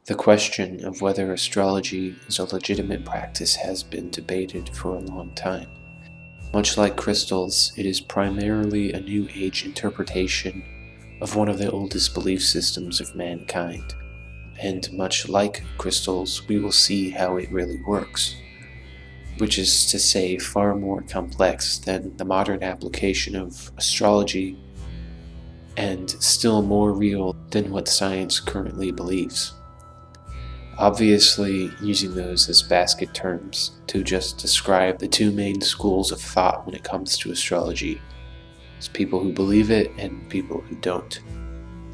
The question of whether astrology is a legitimate practice has been debated for a long time. Much like crystals, it is primarily a New Age interpretation of one of the oldest belief systems of mankind. And much like crystals, we will see how it really works, which is to say far more complex than the modern application of astrology and still more real than what science currently believes. Obviously, using those as basket terms to just describe the two main schools of thought when it comes to astrology is people who believe it and people who don't.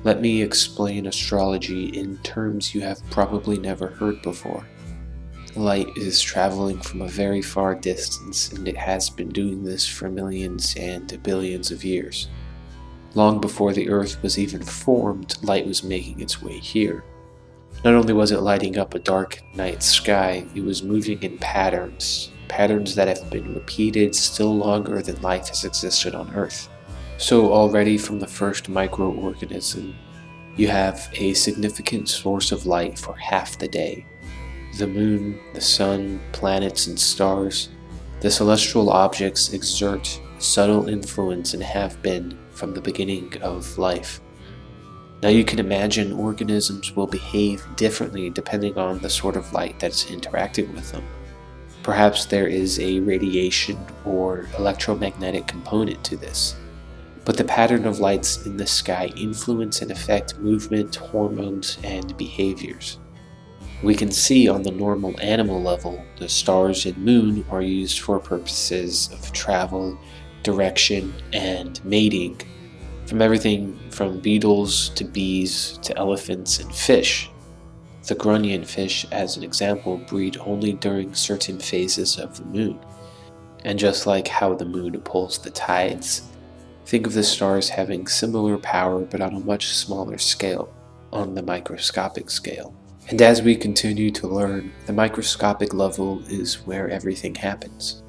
Let me explain astrology in terms you have probably never heard before. Light is traveling from a very far distance, and it has been doing this for millions and billions of years. Long before the Earth was even formed, light was making its way here. Not only was it lighting up a dark night sky, it was moving in patterns that have been repeated still longer than life has existed on Earth. So already from the first microorganism, you have a significant source of light for half the day. The moon, the sun, planets, and stars, the celestial objects exert subtle influence and have been from the beginning of life. Now you can imagine organisms will behave differently depending on the sort of light that's interacting with them. Perhaps there is a radiation or electromagnetic component to this. But the pattern of lights in the sky influence and affect movement, hormones, and behaviors. We can see on the normal animal level, the stars and moon are used for purposes of travel, direction, and mating. From everything from beetles to bees to elephants and fish. The grunion fish, as an example, breed only during certain phases of the moon. And just like how the moon pulls the tides, think of the stars having similar power but on a much smaller scale, on the microscopic scale. And as we continue to learn, the microscopic level is where everything happens.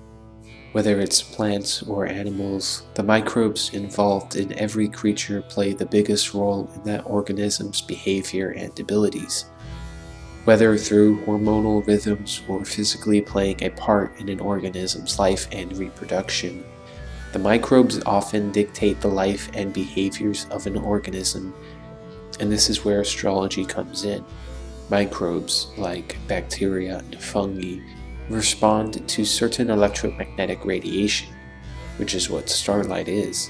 Whether it's plants or animals, the microbes involved in every creature play the biggest role in that organism's behavior and abilities. Whether through hormonal rhythms or physically playing a part in an organism's life and reproduction, the microbes often dictate the life and behaviors of an organism, and this is where astrology comes in. Microbes, like bacteria and fungi, respond to certain electromagnetic radiation, which is what starlight is.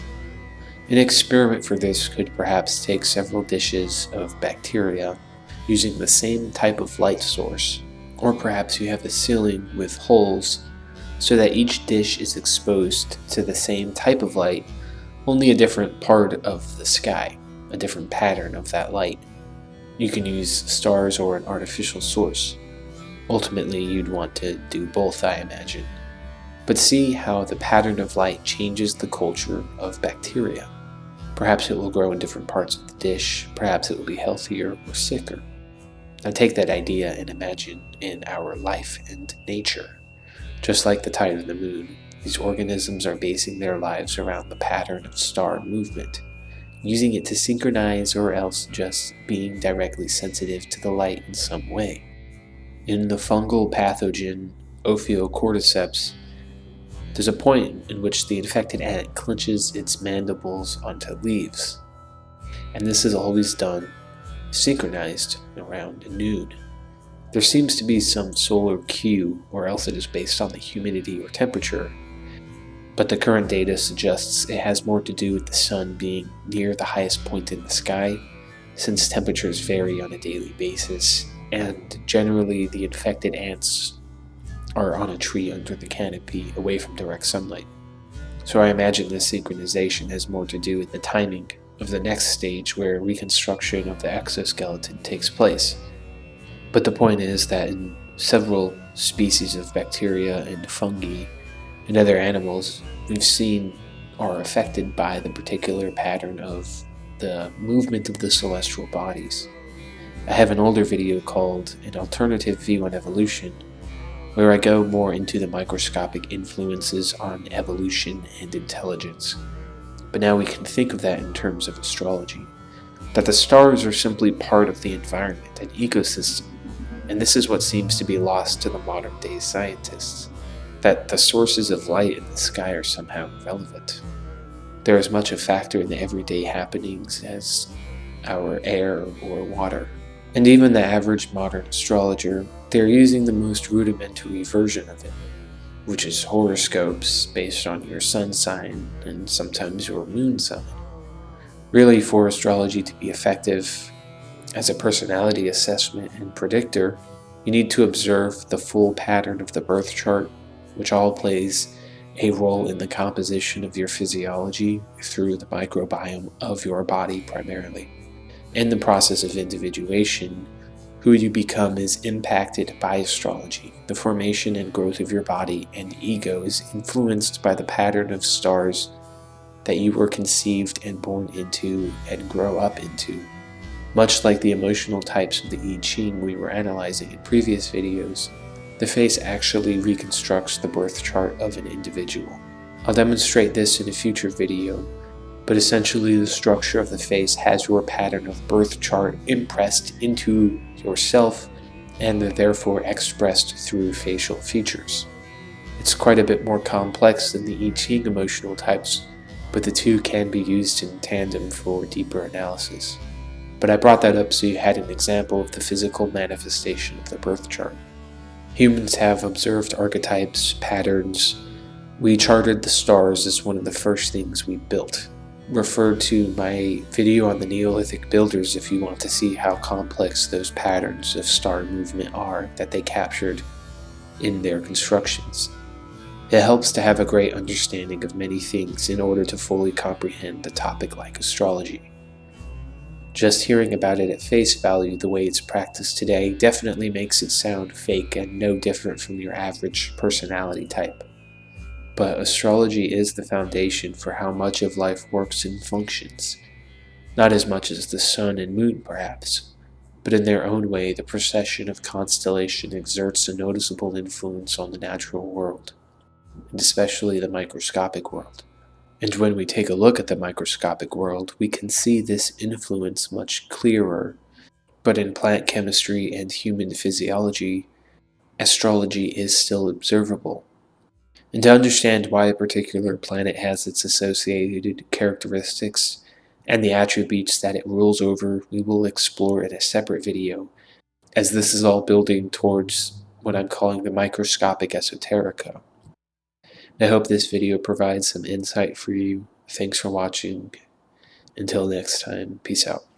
An experiment for this could perhaps take several dishes of bacteria using the same type of light source, or perhaps you have a ceiling with holes so that each dish is exposed to the same type of light, only a different part of the sky, a different pattern of that light. You can use stars or an artificial source. Ultimately, you'd want to do both, I imagine. But see how the pattern of light changes the culture of bacteria. Perhaps it will grow in different parts of the dish, perhaps it will be healthier or sicker. Now take that idea and imagine in our life and nature. Just like the tide of the moon, these organisms are basing their lives around the pattern of star movement, using it to synchronize or else just being directly sensitive to the light in some way. In the fungal pathogen Ophiocordyceps, there's a point in which the infected ant clenches its mandibles onto leaves, and this is always done synchronized around noon. There seems to be some solar cue, or else it is based on the humidity or temperature, but the current data suggests it has more to do with the sun being near the highest point in the sky, since temperatures vary on a daily basis, and generally the infected ants are on a tree under the canopy away from direct sunlight. So I imagine this synchronization has more to do with the timing of the next stage where reconstruction of the exoskeleton takes place. But the point is that in several species of bacteria and fungi and other animals we've seen are affected by the particular pattern of the movement of the celestial bodies. I have an older video called An Alternative View on Evolution, where I go more into the microscopic influences on evolution and intelligence. But now we can think of that in terms of astrology. that the stars are simply part of the environment and ecosystem, and this is what seems to be lost to the modern day scientists, that the sources of light in the sky are somehow irrelevant. They're as much a factor in the everyday happenings as our air or water. And even the average modern astrologer, they're using the most rudimentary version of it, which is horoscopes based on your sun sign and sometimes your moon sign. Really, for astrology to be effective as a personality assessment and predictor, you need to observe the full pattern of the birth chart, which all plays a role in the composition of your physiology through the microbiome of your body primarily. In the process of individuation, who you become is impacted by astrology. The formation and growth of your body and ego is influenced by the pattern of stars that you were conceived and born into and grow up into. Much like the emotional types of the I Ching we were analyzing in previous videos, the face actually reconstructs the birth chart of an individual. I'll demonstrate this in a future video, but essentially the structure of the face has your pattern of birth chart impressed into yourself and therefore expressed through facial features. It's quite a bit more complex than the I Ching emotional types, but the two can be used in tandem for deeper analysis. But I brought that up so you had an example of the physical manifestation of the birth chart. Humans have observed archetypes, patterns. We charted the stars as one of the first things we built. Refer to my video on the Neolithic builders if you want to see how complex those patterns of star movement are that they captured in their constructions. It helps to have a great understanding of many things in order to fully comprehend the topic like astrology. Just hearing about it at face value the way it's practiced today definitely makes it sound fake and no different from your average personality type. But astrology is the foundation for how much of life works and functions. Not as much as the sun and moon perhaps, but in their own way the procession of constellation exerts a noticeable influence on the natural world, and especially the microscopic world. And when we take a look at the microscopic world, we can see this influence much clearer. But in plant chemistry and human physiology, astrology is still observable. And to understand why a particular planet has its associated characteristics and the attributes that it rules over, we will explore in a separate video, as this is all building towards what I'm calling the microscopic esoterica. I hope this video provides some insight for you. Thanks for watching. Until next time, peace out.